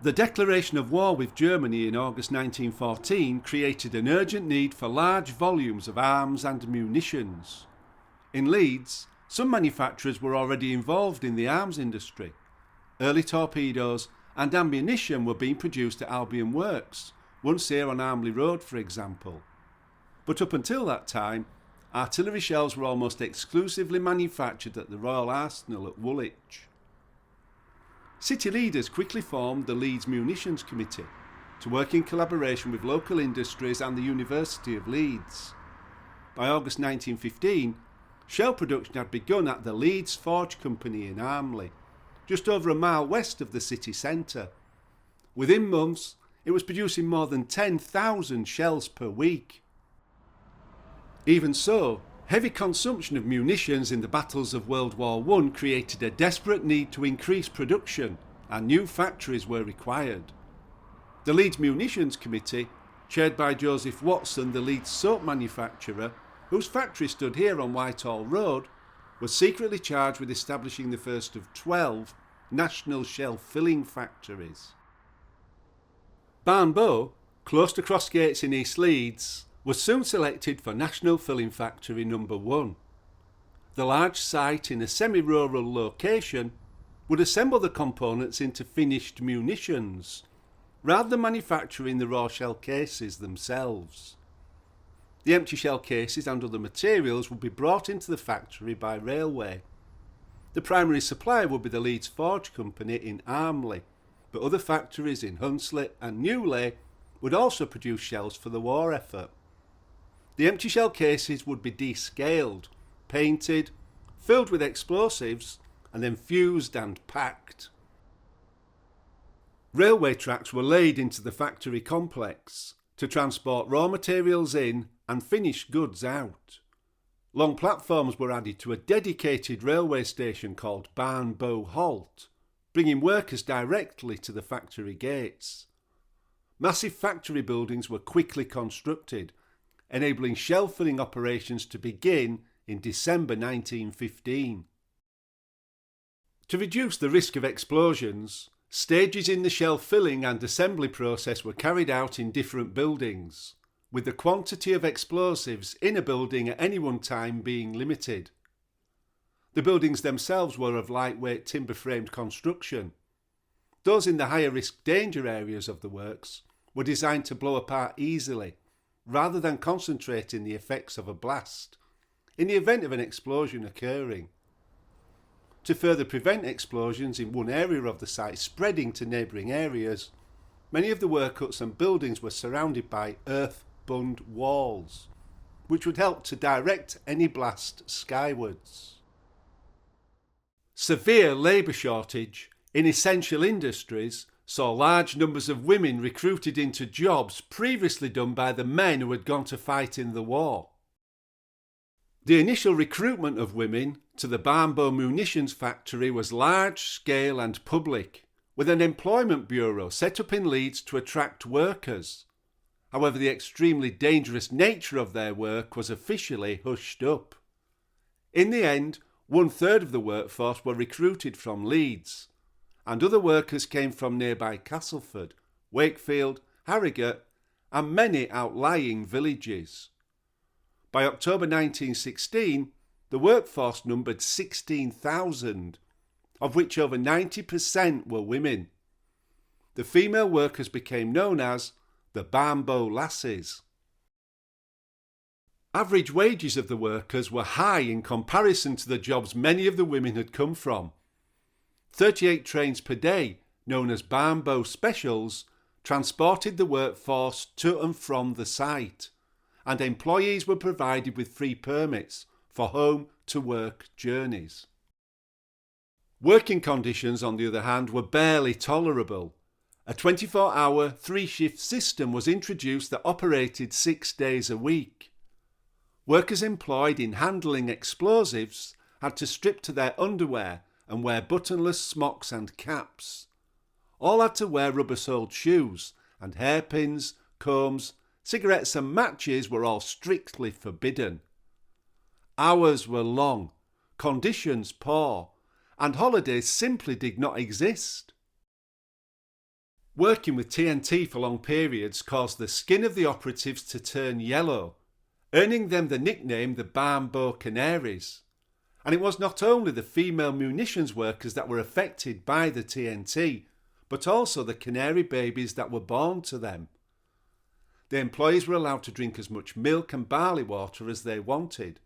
The declaration of war with Germany in August 1914 created an urgent need for large volumes of arms and munitions. In Leeds, some manufacturers were already involved in the arms industry. Early torpedoes and ammunition were being produced at Albion Works, once here on Armley Road for example. But up until that time, artillery shells were almost exclusively manufactured at the Royal Arsenal at Woolwich. City leaders quickly formed the Leeds Munitions Committee to work in collaboration with local industries and the University of Leeds. By August 1915, shell production had begun at the Leeds Forge Company in Armley, just over a mile west of the city centre. Within months, it was producing more than 10,000 shells per week. Even so, heavy consumption of munitions in the battles of World War I created a desperate need to increase production, and new factories were required. The Leeds Munitions Committee, chaired by Joseph Watson, the Leeds soap manufacturer, whose factory stood here on Whitehall Road, was secretly charged with establishing the first of 12 national shell filling factories. Barnbow, close to Crossgates in East Leeds, was soon selected for National Filling Factory No. 1. The large site in a semi-rural location would assemble the components into finished munitions, rather than manufacturing the raw shell cases themselves. The empty shell cases and other materials would be brought into the factory by railway. The primary supplier would be the Leeds Forge Company in Armley, but other factories in Hunslet and Newley would also produce shells for the war effort. The empty shell cases would be descaled, painted, filled with explosives, and then fused and packed. Railway tracks were laid into the factory complex to transport raw materials in and finished goods out. Long platforms were added to a dedicated railway station called Barnbow Halt, bringing workers directly to the factory gates. Massive factory buildings were quickly constructed, enabling shell filling operations to begin in December 1915. To reduce the risk of explosions, stages in the shell filling and assembly process were carried out in different buildings, with the quantity of explosives in a building at any one time being limited. The buildings themselves were of lightweight timber-framed construction. Those in the higher risk danger areas of the works were designed to blow apart easily, rather than concentrating the effects of a blast, in the event of an explosion occurring. To further prevent explosions in one area of the site spreading to neighbouring areas, many of the work huts and buildings were surrounded by earth-bund walls, which would help to direct any blast skywards. Severe labour shortage in essential industries saw large numbers of women recruited into jobs previously done by the men who had gone to fight in the war. The initial recruitment of women to the Barnbow Munitions factory was large-scale and public, with an employment bureau set up in Leeds to attract workers. However, the extremely dangerous nature of their work was officially hushed up. In the end, 1/3 of the workforce were recruited from Leeds, and other workers came from nearby Castleford, Wakefield, Harrogate, and many outlying villages. By October 1916, the workforce numbered 16,000, of which over 90% were women. The female workers became known as the Barnbow Lasses. Average wages of the workers were high in comparison to the jobs many of the women had come from. 38 trains per day, known as Barnbow Specials, transported the workforce to and from the site, and employees were provided with free permits for home-to-work journeys. Working conditions, on the other hand, were barely tolerable. A 24-hour, 3-shift system was introduced that operated 6 days a week. Workers employed in handling explosives had to strip to their underwear and wear buttonless smocks and caps. All had to wear rubber-soled shoes, and hairpins, combs, cigarettes and matches were all strictly forbidden. Hours were long, conditions poor, and holidays simply did not exist. Working with TNT for long periods caused the skin of the operatives to turn yellow, earning them the nickname the Barnbow Canaries. And it was not only the female munitions workers that were affected by the TNT, but also the canary babies that were born to them. The employees were allowed to drink as much milk and barley water as they wanted.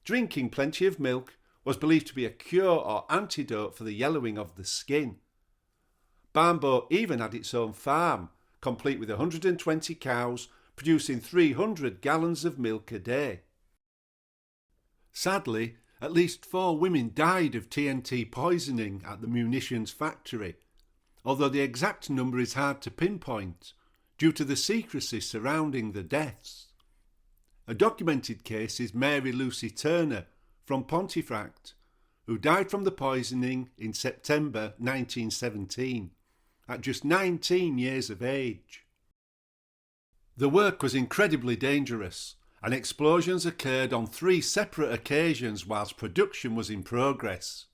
Drinking plenty of milk was believed to be a cure or antidote for the yellowing of the skin. Barnbow even had its own farm, complete with 120 cows, producing 300 gallons of milk a day. Sadly, at least 4 women died of TNT poisoning at the munitions factory, although the exact number is hard to pinpoint due to the secrecy surrounding the deaths. A documented case is Mary Lucy Turner from Pontefract, who died from the poisoning in September 1917, at just 19 years of age. The work was incredibly dangerous, and explosions occurred on 3 separate occasions whilst production was in progress.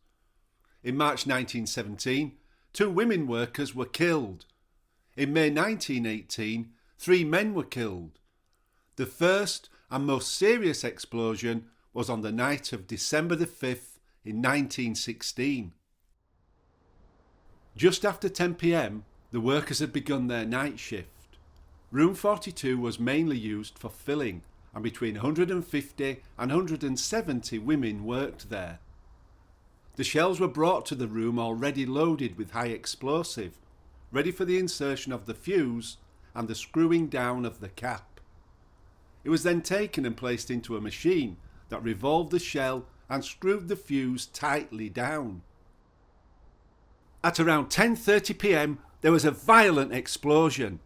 In March 1917, 2 women workers were killed. In May 1918, 3 men were killed. The first and most serious explosion was on the night of December the 5th in 1916. Just after 10 p.m, the workers had begun their night shift. Room 42 was mainly used for filling, and between 150 and 170 women worked there. The shells were brought to the room already loaded with high explosive, ready for the insertion of the fuse and the screwing down of the cap. It was then taken and placed into a machine that revolved the shell and screwed the fuse tightly down. At around 10:30 p.m, there was a violent explosion.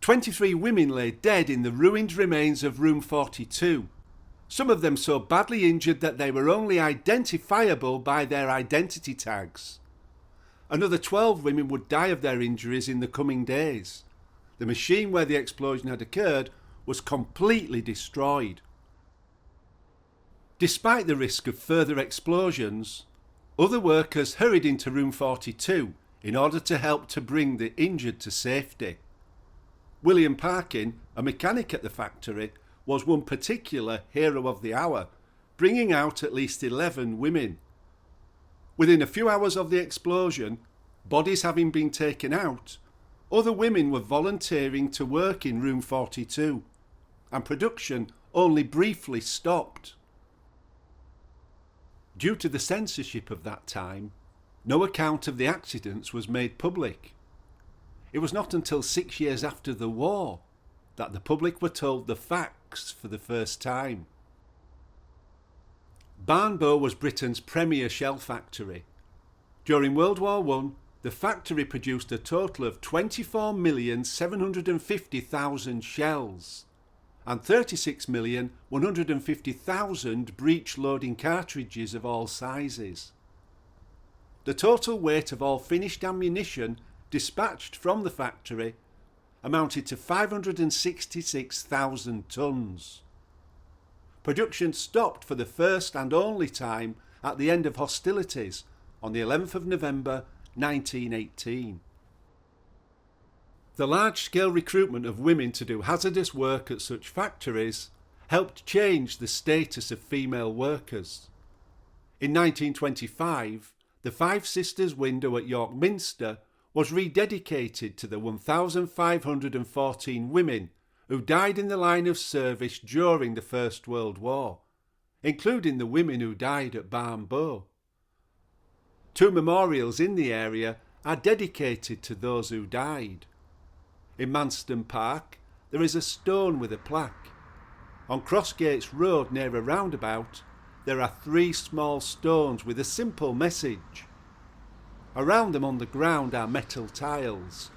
23 women lay dead in the ruined remains of room 42, some of them so badly injured that they were only identifiable by their identity tags. Another 12 women would die of their injuries in the coming days. The machine where the explosion had occurred was completely destroyed. Despite the risk of further explosions, other workers hurried into room 42 in order to help to bring the injured to safety. William Parkin, a mechanic at the factory, was one particular hero of the hour, bringing out at least 11 women. Within a few hours of the explosion, bodies having been taken out, other women were volunteering to work in room 42, and production only briefly stopped. Due to the censorship of that time, no account of the accidents was made public. It was not until 6 years after the war that the public were told the facts for the first time. Barnbow was Britain's premier shell factory. During World War I, the factory produced a total of 24,750,000 shells and 36,150,000 breech-loading cartridges of all sizes. The total weight of all finished ammunition dispatched from the factory amounted to 566,000 tonnes. Production stopped for the first and only time at the end of hostilities on the 11th of November 1918. The large-scale recruitment of women to do hazardous work at such factories helped change the status of female workers. In 1925, the Five Sisters window at York Minster was rededicated to the 1,514 women who died in the line of service during the First World War, including the women who died at Barnbow. 2 memorials in the area are dedicated to those who died. In Manston Park, there is a stone with a plaque. On Crossgates Road near a roundabout, there are 3 small stones with a simple message. Around them on the ground are metal tiles,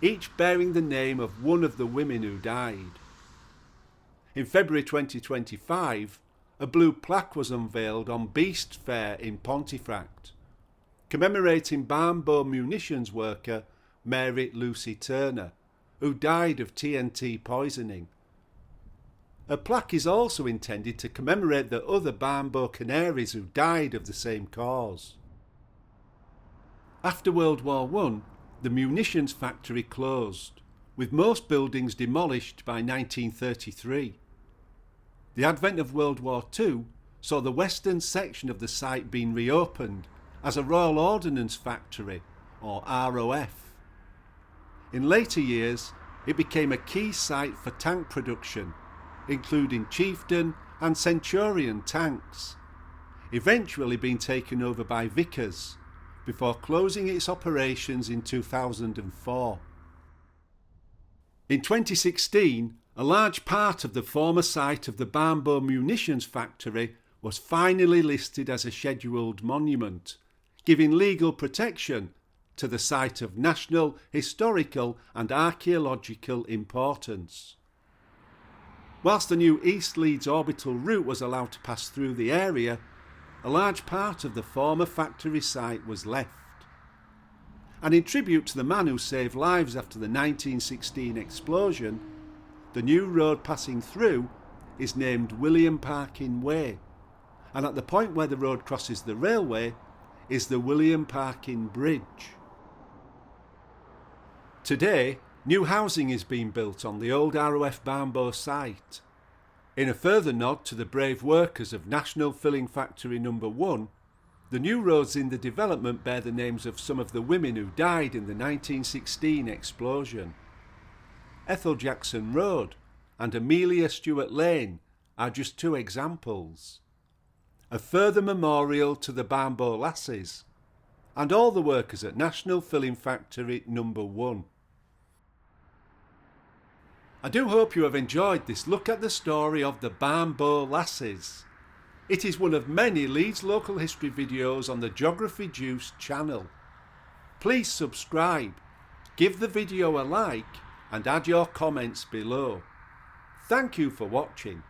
each bearing the name of one of the women who died. In February 2025, a blue plaque was unveiled on Beast Fair in Pontefract, commemorating Barnbow munitions worker Mary Lucy Turner, who died of TNT poisoning. A plaque is also intended to commemorate the other Barnbow Canaries who died of the same cause. After World War I, the munitions factory closed, with most buildings demolished by 1933. The advent of World War II saw the western section of the site being reopened as a Royal Ordnance factory, or ROF. In later years, it became a key site for tank production, including Chieftain and Centurion tanks, eventually being taken over by Vickers, before closing its operations in 2004. In 2016, a large part of the former site of the Barnbow Munitions factory was finally listed as a scheduled monument, giving legal protection to the site of national, historical and archaeological importance. Whilst the new East Leeds orbital route was allowed to pass through the area, a large part of the former factory site was left. And in tribute to the man who saved lives after the 1916 explosion, the new road passing through is named William Parkin Way, and at the point where the road crosses the railway is the William Parkin Bridge. Today, new housing is being built on the old ROF Barnbow site. In a further nod to the brave workers of National Filling Factory No. 1, the new roads in the development bear the names of some of the women who died in the 1916 explosion. Ethel Jackson Road and Amelia Stewart Lane are just two examples. A further memorial to the Barnbow Lasses and all the workers at National Filling Factory No. 1. I do hope you have enjoyed this look at the story of the Barnbow Lasses. It is one of many Leeds local history videos on the Geography Juice channel. Please subscribe, give the video a like and add your comments below. Thank you for watching.